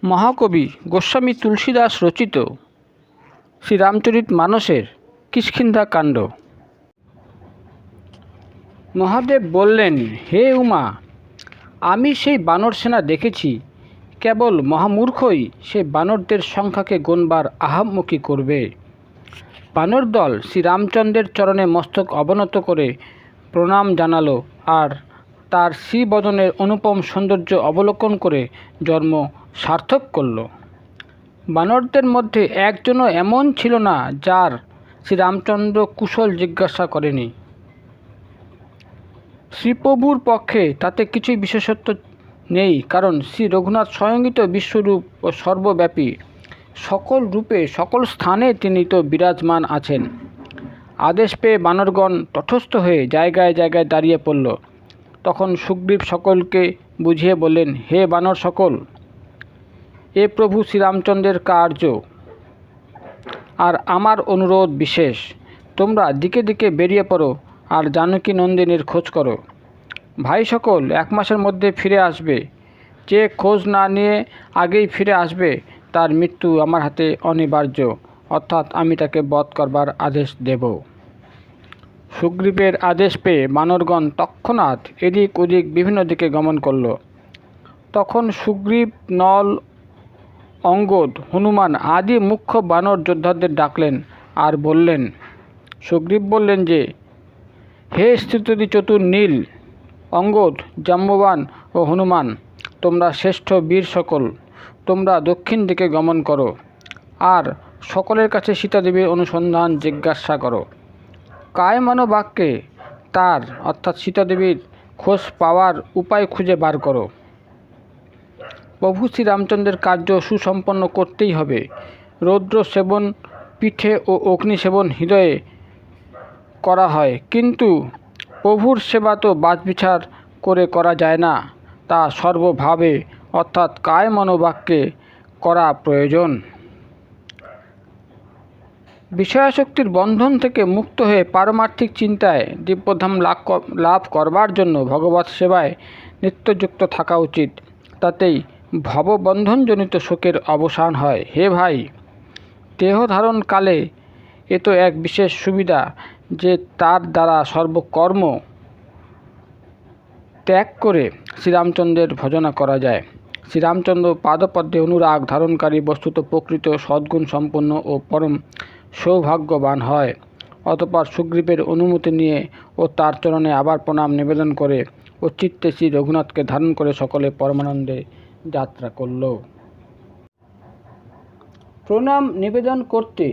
মহাকবি গোস্বামী তুলসীদাস রচিত শ্রীরামচরিতমানসের কিষ্কিন্ধা কাণ্ড। মহাদেব বললেন, হে উমা, আমি সেই বানর সেনা দেখেছি। কেবল মহামূর্খই সে বানরদের সংখ্যাকে গণবার আহাম্মকি করবে। বানর দল শ্রীরামচন্দ্রের চরণে মস্তক অবনত করে প্রণাম জানালো আর তার শ্রীবদনের অনুপম সৌন্দর্য অবলোকন করে জন্ম সার্থক করল। বানরদের মধ্যে একজনও এমন ছিল না যার শ্রীরামচন্দ্র কুশল জিজ্ঞাসা করেনি। শ্রীপ্রভুর পক্ষে তাতে কিছুই বিশেষত্ব নেই, কারণ শ্রী রঘুনাথ স্বয়ংই তো বিশ্বরূপ ও সর্বব্যাপী। সকল রূপে সকল স্থানে তিনি তো বিরাজমান আছেন। আদেশ পেয়ে বানরগণ তটস্থ হয়ে জায়গায় জায়গায় দাঁড়িয়ে পড়ল। তখন সুগ্রীব সকলকে বুঝিয়ে বললেন, হে বানর সকল, এ প্রভু শ্রীরামচন্দ্রের কার্য, আর আমার অনুরোধ বিশেষ। তোমরা দিকে দিকে বেরিয়ে পড়ো আর জানকী নন্দিনীর খোঁজ করো। ভাই সকল 1 মাসের মধ্যে ফিরে আসবে। যে খোঁজ না নিয়ে আগেই ফিরে আসবে তার মৃত্যু আমার হাতে অনিবার্য, অর্থাৎ আমি তাকে বধ করবার আদেশ দেব। সুগ্রীবের আদেশ পেয়ে বানরগণ তৎক্ষণাৎ এদিক ওদিক বিভিন্ন দিকে গমন করল। তখন সুগ্রীব, নল, অঙ্গদ, হনুমান আদি মুখ্য বানর যোদ্ধাদের ডাকলেন আর বললেন, সুগ্রীব বললেন যে, হে স্থিতদি চতুর নীল, অঙ্গদ, জাম্ববান ও হনুমান, তোমরা শ্রেষ্ঠ বীর সকল, তোমরা দক্ষিণ দিকে গমন করো আর সকলের কাছে সীতাদেবীর অনুসন্ধান জিজ্ঞাসা করো। কায়মানো বাক্যে তার অর্থাৎ সীতাদেবীর খোঁজ পাওয়ার উপায় খুঁজে বার করো। প্রভু শ্রীরামচন্দ্রের কার্য সুসম্পন্ন করতেই হবে। রৌদ্র সেবন পিঠে ও অগ্নি সেবন হৃদয়ে করা হয়, কিন্তু প্রভুর সেবা তো বাছবিচার করে করা যায় না, তা সর্বভাবে অর্থাৎ কায় মনোবাক্যে করা প্রয়োজন। বিষয়াসক্তির বন্ধন থেকে মুক্ত হয়ে পারমার্থিক চিন্তায় দিব্যধাম লাভ করবার জন্য ভগবৎ সেবায় নিত্যযুক্ত থাকা উচিত। তাতেই ভববন্ধনজনিত শোকের অবসান হয়। হে ভাই, দেহ ধারণকালে এ তো এক বিশেষ সুবিধা যে তার দ্বারা সর্বকর্ম ত্যাগ করে শ্রীরামচন্দ্রের ভজনা করা যায়। শ্রীরামচন্দ্র পাদপদ্মে অনুরাগ ধারণকারী বস্তুত প্রকৃত সদ্গুণ সম্পন্ন ও পরম সৌভাগ্যবান হয়। অতঃপর সুগ্রীবের অনুমতি নিয়ে ও তার চরণে আবার প্রণাম নিবেদন করে ও চিত্তে শ্রী রঘুনাথকে ধারণ করে সকলে পরমানন্দে যাত্রা করল। প্রণাম নিবেদন করতে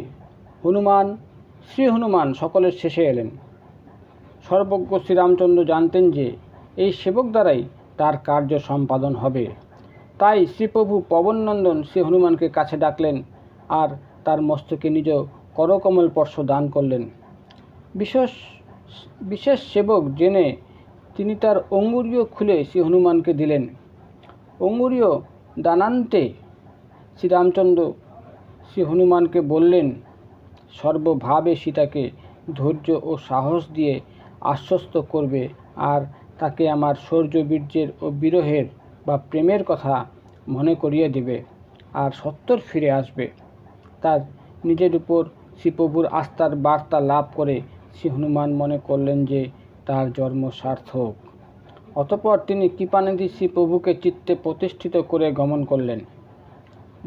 শ্রী হনুমান সকলের শেষে এলেন। সর্বজ্ঞ শ্রীরামচন্দ্র জানতেন যে এই সেবক দ্বারাই তার কার্য সম্পাদন হবে। তাই শ্রীপ্রভু পবননন্দন শ্রী হনুমানকে কাছে ডাকলেন আর তার মস্তকে নিজ করকমল স্পর্শ দান করলেন। বিশেষ সেবক জেনে তিনি তার অঙ্গুরীয় খুলে শ্রী হনুমানকে দিলেন। অঙ্গুরীয় দানান্তে শ্রীরামচন্দ্র শ্রী হনুমানকে বললেন, সর্বভাবে সীতাকে ধৈর্য ও সাহস দিয়ে আশ্বস্ত করবে আর তাকে আমার শৌর্য বীর্যের ও বিরহের বা প্রেমের কথা মনে করিয়ে দেবে আর সত্বর ফিরে আসবে। তার নিজের উপর শ্রীপ্রভুর আস্থার বার্তা লাভ করে শ্রী হনুমান মনে করলেন যে তার জন্ম সার্থক। অতঃপর তিনি কৃপানিধি শ্রীপ্রভুকে চিত্তে প্রতিষ্ঠিত করে গমন করলেন।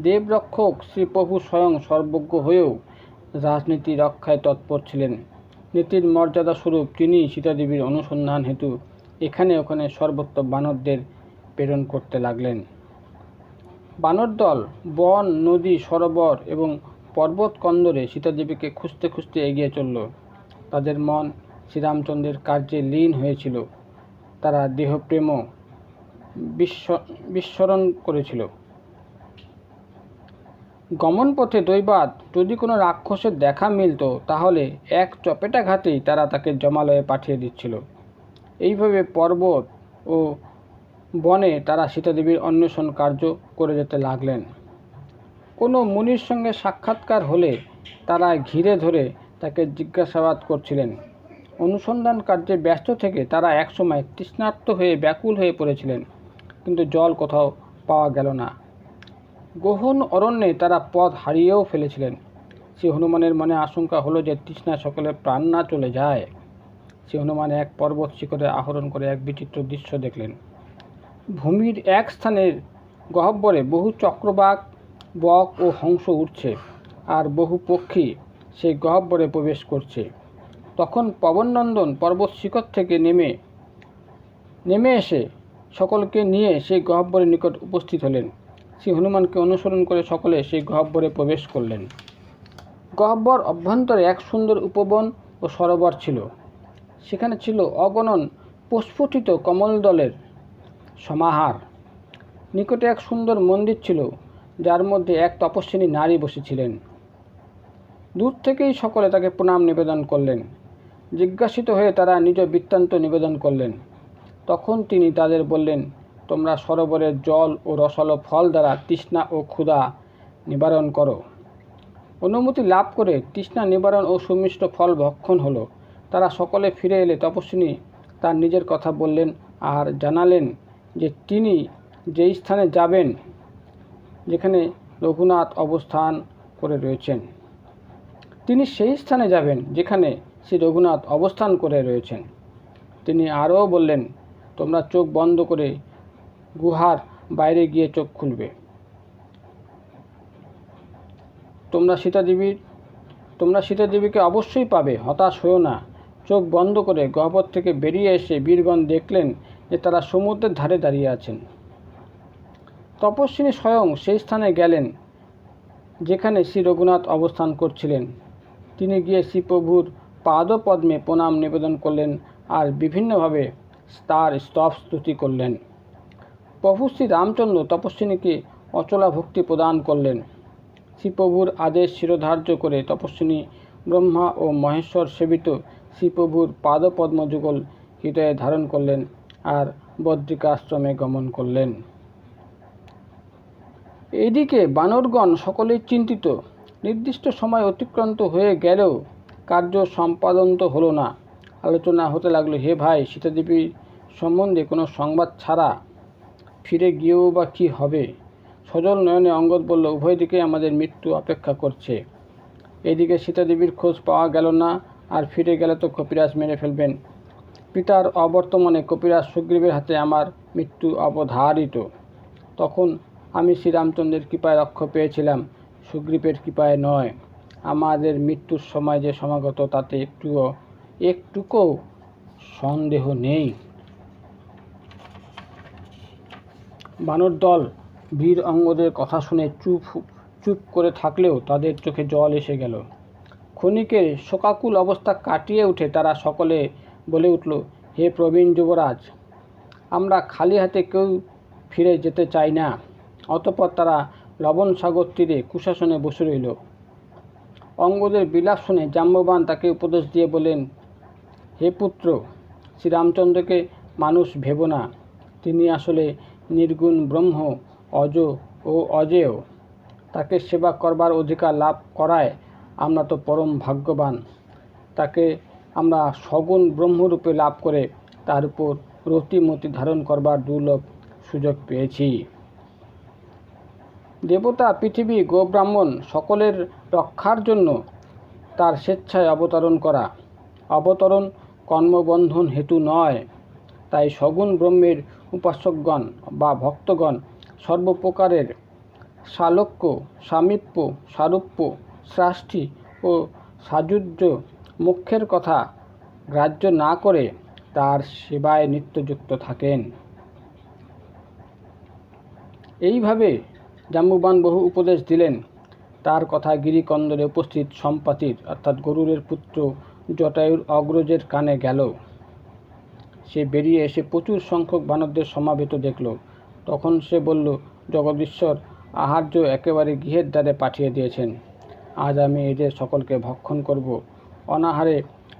দেবরক্ষক শ্রীপ্রভু স্বয়ং সর্বজ্ঞ হয়েও রাজনীতি রক্ষায় তৎপর ছিলেন। নীতির মর্যাদা স্বরূপ তিনি সীতাদেবীর অনুসন্ধান হেতু এখানে ওখানে সর্বত্র বানরদের প্রেরণ করতে লাগলেন। বানর দল বন, নদী, সরোবর এবং পর্বত কন্দরে সীতাদেবীকে খুঁজতে খুঁজতে এগিয়ে চলল। তাদের মন শ্রীরামচন্দ্রের কার্যে লীন হয়েছিল। তারা দেহপ্রেমও বিস্মরণ করেছিল। গমনপথে দৈবাৎ যদি কোনো রাক্ষসের দেখা মিলত, তাহলে এক চপেটাঘাতেই তারা তাকে জমালয়ে পাঠিয়ে দিচ্ছিল। এইভাবে পর্বত ও বনে তারা সীতাদেবীর অন্বেষণ কার্য করে যেতে লাগলেন। কোনো মুনির সঙ্গে সাক্ষাৎকার হলে তারা ঘিরে ধরে তাকে জিজ্ঞাসাবাদ করছিলেন। অনুসন্ধান কার্যে ব্যস্ত থেকে তারা একসময় তৃষ্ণার্ত হয়ে ব্যাকুল হয়ে পড়েছিলেন, কিন্তু জল কোথাও পাওয়া গেল না। গহন অরণ্যে তারা পথ হারিয়েও ফেলেছিলেন। শ্রী হনুমানের মনে আশঙ্কা হলো যে তৃষ্ণায় সকলের প্রাণ না চলে যায়। শ্রী হনুমান এক পর্বত শিখরে আরোহণ করে এক বিচিত্র দৃশ্য দেখলেন। ভূমির এক স্থানের গহ্বরে বহু চক্রবাক, বক ও হংস উঠছে, আর বহু পক্ষী সেই গহ্বরে প্রবেশ করছে। তখন পবননন্দন পর্বত শিখর থেকে নেমে এসে সকলকে নিয়ে সেই গহ্বরের নিকট উপস্থিত হলেন। শ্রী হনুমানকে অনুসরণ করে সকলে সেই গহ্বরে প্রবেশ করলেন। গহ্বর অভ্যন্তরে এক সুন্দর উপবন ও সরোবর ছিল। সেখানে ছিল অগণন প্রস্ফুটিত কমলদলের সমাহার। নিকটে এক সুন্দর মন্দির ছিল, যার মধ্যে এক তপস্বিনী নারী বসেছিলেন। দূর থেকেই সকলে তাকে প্রণাম নিবেদন করলেন। জিজ্ঞাসিত হয়ে তারা নিজ বৃত্তান্ত নিবেদন করলেন। তখন তিনি তাদের বললেন, তোমরা সরোবরের জল ও রসালো ফল দ্বারা তৃষ্ণা ও ক্ষুধা নিবারণ করো। অনুমতি লাভ করে তৃষ্ণা নিবারণ ও সুমিষ্ট ফল ভক্ষণ হলো। তারা সকলে ফিরে এলে তপস্বিনী তার নিজের কথা বললেন আর জানালেন যে তিনি যেই স্থানে যাবেন, যেখানে রঘুনাথ অবস্থান করে রয়েছেন, তিনি সেই স্থানে যাবেন যেখানে শ্রী রঘুনাথ অবস্থান করে রয়েছেন। তিনি আরও বললেন, তোমরা চোখ বন্ধ করে গুহার বাইরে গিয়ে চোখ খুলবে। তোমরা সীতাদেবীকে অবশ্যই পাবে, হতাশ হও না। চোখ বন্ধ করে গহ্বর থেকে বেরিয়ে এসে বীরগণ দেখলেন যে তারা সমুদ্রের ধারে দাঁড়িয়ে আছেন। তপস্বিনী স্বয়ং সেই স্থানে গেলেন যেখানে শ্রী রঘুনাথ অবস্থান করছিলেন। তিনি গিয়ে শ্রীপ্রভুর পাদপদ্মে প্রণাম নিবেদন করলেন আর বিভিন্নভাবে তার স্তব স্তুতি করলেন। প্রভু শ্রী রামচন্দ্র তপস্বিনীকে অচলা ভক্তি প্রদান করলেন। শ্রীপ্রভুর আদেশ শিরোধার্য করে তপস্বিনী ব্রহ্মা ও মহেশ্বর সেবিত শ্রীপ্রভুর পাদপদ্মযুগল হৃদয়ে ধারণ করলেন আর বদ্রিকাশ্রমে গমন করলেন। এইদিকে বানরগণ সকলেই চিন্তিত। নির্দিষ্ট সময় অতিক্রান্ত হয়ে গেলেও কার্য সম্পাদন তো হলো না। আলোচনা হতে লাগলো, হে ভাই, সীতাদেবীর সম্বন্ধে কোনো সংবাদ ছাড়া ফিরে গিয়েও বা কী হবে? সজল নয়নে অঙ্গদ বলল, উভয় দিকে আমাদের মৃত্যু অপেক্ষা করছে। এদিকে সীতাদেবীর খোঁজ পাওয়া গেল না, আর ফিরে গেলে তো কপিরাজ মেরে ফেলবেন। পিতার অবর্তমানে কপিরাজ সুগ্রীবের হাতে আমার মৃত্যু অবধারিত। তখন আমি শ্রীরামচন্দ্রের কৃপায় রক্ষা পেয়েছিলাম, সুগ্রীবের কৃপায় নয়। আমাদের মৃত্যুর সময় যে সমাগত তাতে একটুকু সন্দেহ নেই। বানর দল বীর অঙ্গদের কথা শুনে চুপ করে থাকলেও তাদের চোখে জল এসে গেল। ক্ষণিকের শোকাকুল অবস্থা কাটিয়ে উঠে তারা সকলে বলে উঠল, হে প্রবীণ যুবরাজ, আমরা খালি হাতে কেউ ফিরে যেতে চাই না। অতঃপর তারা লবণ সাগর তীরে কুশাসনে বসে রইল। অঙ্গদের বিলাপ শুনে জাম্ববান তাকে উপদেশ দিয়ে বলেন, হে পুত্র, শ্রীরামচন্দ্রকে মানুষ ভেবো না। তিনি আসলে নির্গুণ ব্রহ্ম, অজ ও অজেয়। তাকে সেবা করবার অধিকার লাভ করায় আমরা তো পরম ভাগ্যবান। তাকে আমরা সগুণ ব্রহ্মরূপে লাভ করে তার উপর রতিমতি ধারণ করবার দুর্লভ সুযোগ পেয়েছি। দেবতা, পৃথিবী, গোব্রাহ্মণ সকলের রক্ষার জন্য তার স্বেচ্ছায় অবতরণ কর্মবন্ধন হেতু নয়। তাই সগুণ ব্রহ্মের উপাসকগণ বা ভক্তগণ সর্বপ্রকারের সালোক্য, সামীপ্য, সারূপ্য, সৃষ্টি ও সাযুজ্য মোক্ষের কথা গ্রাহ্য না করে তার সেবায় নিত্যযুক্ত থাকেন। এইভাবে জাম্বুবান বহু উপদেশ দিলেন। তার কথা গিরিকন্দরে উপস্থিত সম্পাতির অর্থাৎ গরুরের পুত্র জটায়ুর অগ্রজের কানে গেল। সে বেরিয়ে এসে প্রচুর সংখ্যক বানরদের সমাবেত দেখল। তখন সে বলল, জগদীশ্বর আহার্য একেবারে গৃহের দ্বারে পাঠিয়ে দিয়েছেন। আজ আমি এদের সকলকে ভক্ষণ করব। অনাহারে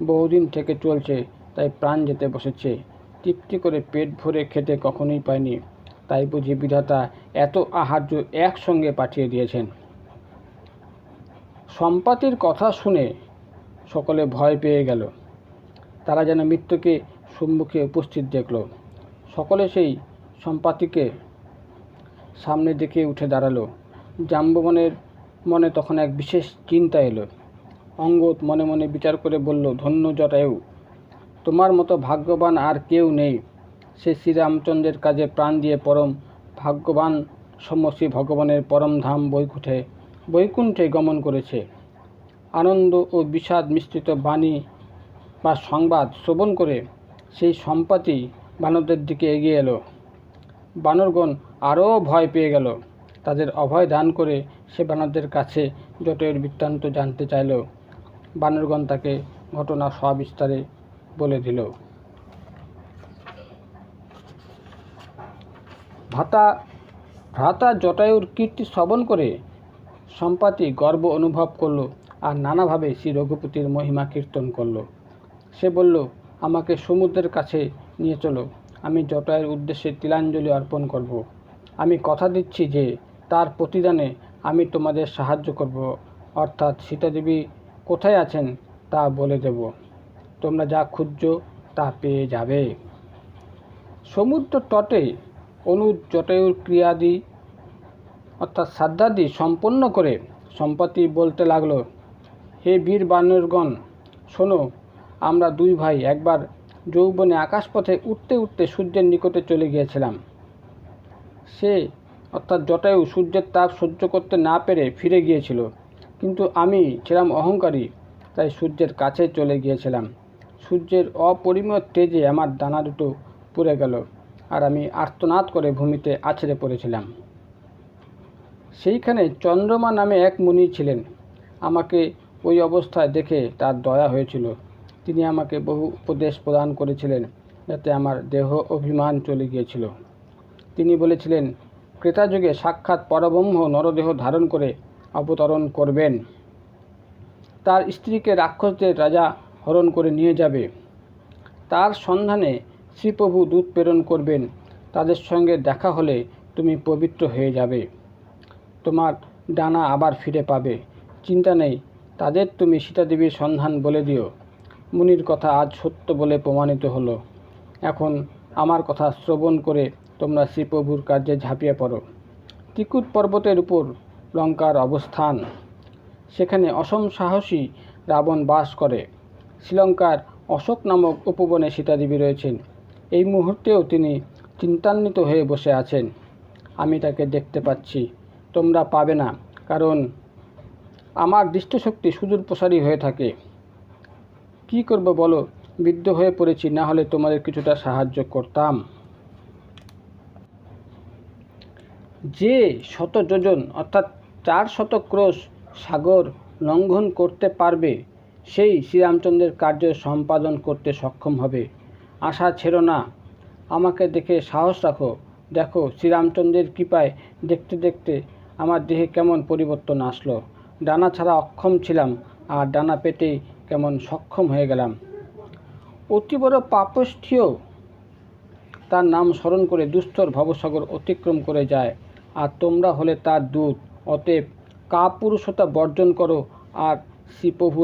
বহুদিন থেকে চলছে, তাই প্রাণ যেতে বসেছে। তৃপ্তি করে পেট ভরে খেতে কখনোই পায়নি, তাই বুঝি বিধাতা এত আহার্য একসঙ্গে পাঠিয়ে দিয়েছেন। সম্পাতির কথা শুনে সকলে ভয় পেয়ে গেল। তারা যেন মৃত্যুকে সম্মুখে উপস্থিত দেখল। সকলে সেই সম্পাতিকে সামনে দেখে উঠে দাঁড়ালো। জাম্ববানের মনে তখন এক বিশেষ চিন্তা এলো। অঙ্গদ মনে মনে বিচার করে বলল, ধন্য জটায়ু, তোমার মতো ভাগ্যবান আর কেউ নেই। সে শ্রীরামচন্দ্রের কাজে প্রাণ দিয়ে পরম ভাগ্যবান সমশ্রী ভগবানের পরম ধাম বৈকুণ্ঠে গমন করেছে। আনন্দ ও বিষাদ মিশ্রিত বাণী বা সংবাদ শ্রবণ করে সেই সম্পাতি বানরদের দিকে এগিয়ে এলো। বানরগণ আরও ভয় পেয়ে গেল। তাদের অভয় দান করে সে বানরদের কাছে জটায়ুর বৃত্তান্ত জানতে চাইল। বানরগণ তাকে ঘটনা সবিস্তারে বলে দিল। ভ্রাতা জটায়ুর কীর্তি শ্রবণ করে সম্পাতি গর্ব অনুভব করল আর নানাভাবে শ্রী রঘুপতির মহিমা কীর্তন করল। সে বলল, আমাকে সমুদ্রের কাছে নিয়ে চলো, আমি জটায়ুর উদ্দেশ্যে তিলাঞ্জলি অর্পণ করব। আমি কথা দিচ্ছি যে তার প্রতিদানে আমি তোমাদের সাহায্য করব, অর্থাৎ সীতাদেবী কোথায় আছেন তা বলে দেব। তোমরা যা খুঁজছো তা পেয়ে যাবে। সমুদ্র তটে অনুজ জটায়ুর ক্রিয়াদি অর্থাৎ শ্রাদ্ধাদি সম্পন্ন করে সম্পাতি বলতে লাগলো, হে বীর বানরগণ, শোনো, আমরা দুই ভাই একবার যৌবনে আকাশপথে উঠতে উঠতে সূর্যের নিকটে চলে গিয়েছিলাম। সে অর্থাৎ জটায়ু সূর্যের তাপ সহ্য করতে না পেরে ফিরে গিয়েছিল, কিন্তু আমি ছিলাম অহংকারী, তাই সূর্যের কাছে চলে গিয়েছিলাম। সূর্যের অপরিমেয় তেজে আমার ডানা দুটো পুড়ে গেল আর আমি আর্তনাদ করে ভূমিতে আছড়ে পড়েছিলাম। সেইখানে চন্দ্রমা নামে এক মুনি ছিলেন। আমাকে ওই অবস্থায় দেখে তার দয়া হয়েছিল। তিনি আমাকে বহু উপদেশ প্রদান করেছিলেন, যাতে আমার দেহ অভিমান চলে গিয়েছিল। তিনি বলেছিলেন, ক্রেতাযুগে সাক্ষাৎ পরব্রহ্ম নরদেহ ধারণ করে অবতরণ করবেন। তার স্ত্রীকে রাক্ষসদের রাজা হরণ করে নিয়ে যাবে। তার সন্ধানে শ্রীপ্রভু দূত প্রেরণ করবেন। তাদের সঙ্গে দেখা হলে তুমি পবিত্র হয়ে যাবে। তোমার ডানা আবার ফিরে পাবে। চিন্তা নেই, তাদের তুমি সীতাদেবীর সন্ধান বলে দিও। মুনির কথা আজ সত্য বলে প্রমাণিত হলো। এখন আমার কথা শ্রবণ করে তোমরা শ্রীপ্রভুর কার্যে ঝাঁপিয়ে পড়ো। ত্রিকুট পর্বতের উপর লঙ্কার অবস্থান। সেখানে অসম সাহসী রাবণ বাস করে। শ্রীলঙ্কার অশোক নামক উপবনে সীতাদেবী রয়েছেন। এই মুহূর্তেও তিনি চিন্তান্বিত হয়ে বসে আছেন। আমি তাকে দেখতে পাচ্ছি, তোমরা পাবে না, কারণ আমার দৃষ্টিশক্তি সুদূর প্রসারী হয়ে থাকে। কি করব বলো, বিদ্ধ হয়ে পড়েছি, না হলে তোমাদের কিছুটা সাহায্য করতাম। যে 100 যোজন অর্থাৎ 400 ক্রোশ সাগর লঙ্ঘন করতে পারবে, সেই শ্রীরামচন্দ্রের কার্য সম্পাদন করতে সক্ষম হবে। আশা ছেড়ো না, আমাকে দেখে সাহস রাখো। দেখো, শ্রীরামচন্দ্রের কৃপায় দেখতে দেখতে আমার দেহে কেমন পরিবর্তন আসলো। ডানা ছাড়া অক্ষম ছিলাম, আর ডানা পেটেই কেমন সক্ষম হয়ে গেলাম। অতি বড় পাপস্থিও তার নাম স্মরণ করে দুস্তর ভবসাগর অতিক্রম করে যায়, আর তোমরা হলে তার দূত। অতএব কাপুরুষতা বর্জন করো আর শ্রীপ্রভু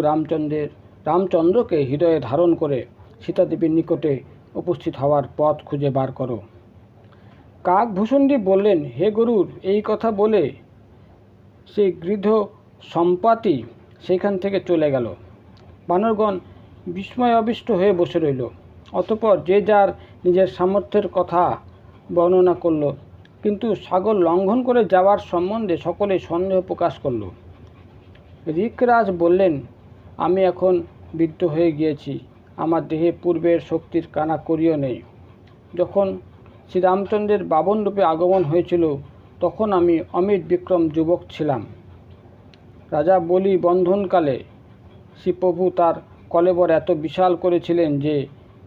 রামচন্দ্রকে হৃদয়ে ধারণ করে সীতাদেবীর নিকটে উপস্থিত হওয়ার পথ খুঁজে বার করো। কাকভূষণজি বললেন, হে গরুর, এই কথা বলে সেই গৃধ সম্পাতি সেইখান থেকে চলে গেল। বানরগণ বিস্ময় অবিষ্ট হয়ে বসে রইল। অতঃপর যে যার নিজের সামর্থ্যের কথা বর্ণনা করল, কিন্তু সাগর লঙ্ঘন করে যাওয়ার সম্বন্ধে সকলেই সন্দেহ প্রকাশ করল। ঋকরাজ বললেন, আমি এখন বৃদ্ধ হয়ে গিয়েছি, আমার দেহে পূর্বের শক্তির কানাকড়িও নেই। যখন শ্রীরামচন্দ্রের বামন রূপে আগমন হয়েছিল, তখন আমি অমিত বিক্রম যুবক ছিলাম। রাজা বলি বন্ধনকালে শ্রীপ্রভু তার কলেবর এত বিশাল করেছিলেন যে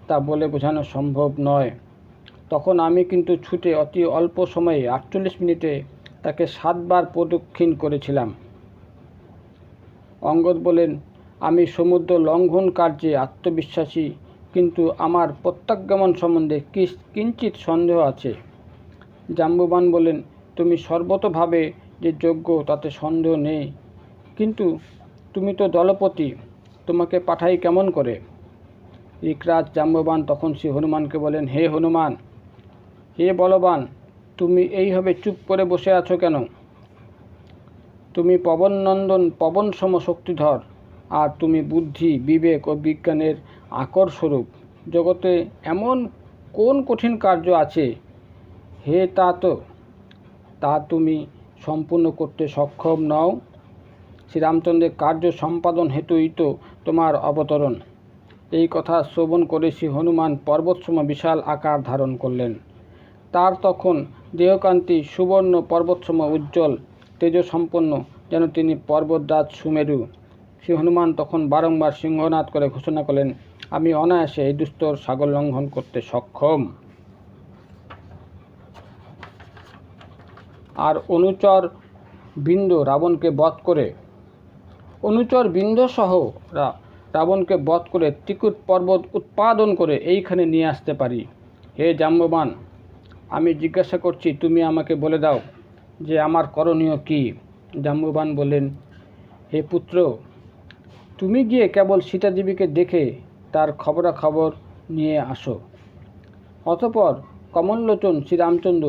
তা বলে বোঝানো সম্ভব নয়। তখন আমি কিন্তু ছুটে অতি অল্প সময়ে 48 মিনিটে তাকে 7 বার প্রদক্ষিণ করেছিলাম। অঙ্গদ বলেন, আমি সমুদ্র লঙ্ঘন কার্যে আত্মবিশ্বাসী, কিন্তু আমার প্রত্যাগমন সম্বন্ধে কিঞ্চিত সন্দেহ আছে। জাম্ববান বলেন, তুমি সর্বতোভাবে যে যোগ্য তাতে সন্দেহ নেই, কিন্তু তুমি তো দলপতি, তোমাকে পাঠাই কেমন করে? ঋকরাজ জাম্ববান তখন শ্রী হনুমানকে বলেন, হে হনুমান, হে বলবান, তুমি এইভাবে চুপ করে বসে আছো কেন? তুমি পবননন্দন পবনসম শক্তিধর, আর তুমি বুদ্ধি, বিবেক ও বিজ্ঞানের আকর স্বরূপ। জগতে এমন কোন কঠিন কার্য আছে হে তা তুমি সম্পূর্ণ করতে সক্ষম নও? শ্রীরামচন্দ্রের কার্য সম্পাদন হেতুই তো তোমার অবতরণ। এই কথা শ্রবণ করে শ্রী হনুমান পর্বতসম বিশাল আকার ধারণ করলেন। তার তখন দেহকান্তি সুবর্ণ পর্বতসম উজ্জ্বল তেজসম্পন্ন, যেন তিনি পর্বতরাজ সুমেরু। শ্রী হনুমান তখন বারংবার সিংহনাদ করে ঘোষণা করলেন, আমি অনায়াসে এই দুস্তর সাগর লঙ্ঘন করতে সক্ষম। আর অনুচর বৃন্দ সহ রাবণকে বধ করে ত্রিকুট পর্বত উৎপাদন করে এইখানে নিয়ে আসতে পারি। হে জাম্ববান, আমি জিজ্ঞাসা করছি, তুমি আমাকে বলে দাও যে আমার করণীয় কি? জাম্ববান বললেন, হে পুত্র, তুমি গিয়ে কেবল সীতাদেবীকে দেখে তার খবরাখবর নিয়ে আসো। অতঃপর কমললোচন শ্রীরামচন্দ্র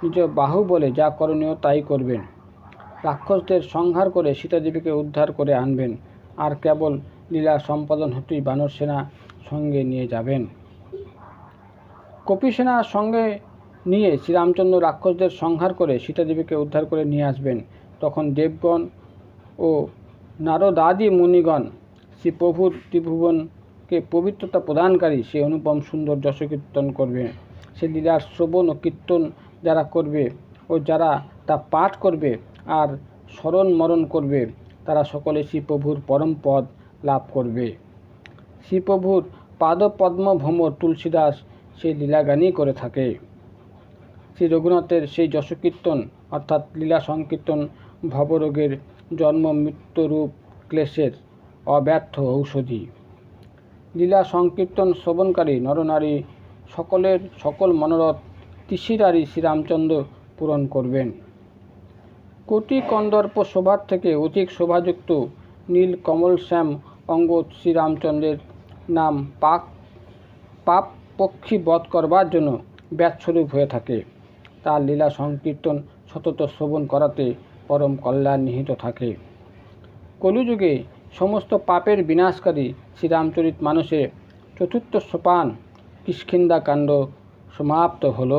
নিজ বাহুবলে যা করণীয় তাই করবেন। রাক্ষসদের সংহার করে সীতাদেবীকে উদ্ধার করে আনবেন, আর কেবল লীলা সম্পাদন হেতুই বানর সেনা সঙ্গে নিয়ে যাবেন। কপিসেনা সঙ্গে নিয়ে শ্রীরামচন্দ্র রাক্ষসদের সংহার করে সীতাদেবীকে উদ্ধার করে নিয়ে আসবেন। তখন দেবগণ ও নারদাদি মুনিগণ শ্রী প্রভুর ত্রিভুবনকে পবিত্রতা প্রদানকারী সে অনুপম সুন্দর যশকীর্তন করবে। সে লীলার শ্রবণ ও কীর্তন যারা করবে ও যারা তা পাঠ করবে আর স্মরণ মরণ করবে, তারা সকলে শ্রীপ্রভুর পরম পদ লাভ করবে। শ্রীপ্রভুর পাদপদ্ম ভ্রমর তুলসীদাস সেই লীলাগানই করে থাকে। শ্রী রঘুনাথের সেই যশকীর্তন অর্থাৎ লীলা সংকীর্তন ভবরোগের জন্ম মৃত্যুরূপ ক্লেশের অব্যর্থ ঔষধি। লীলা সংকীর্তন শ্রবণকারী নরনারী সকলের সকল মনোরথ তিসিরারি শ্রীরামচন্দ্র পূরণ করবেন। কোটি কন্দর্প শোভার থেকে অধিক শোভাযুক্ত নীল কমল শ্যাম অঙ্গ শ্রীরামচন্দ্রের নাম পাপ পক্ষী বধ করবার জন্য ব্যাতস্বরূপ হয়ে থাকে। তার লীলা সংকীর্তন সতত শ্রবণ করাতে পরম কল্যাণ নিহিত থাকে। কলিযুগে সমস্ত পাপের বিনাশকারী শ্রীরামচরিত মানসে চতুর্থ সোপান কিষ্কিন্ধাকাণ্ড সমাপ্ত হল।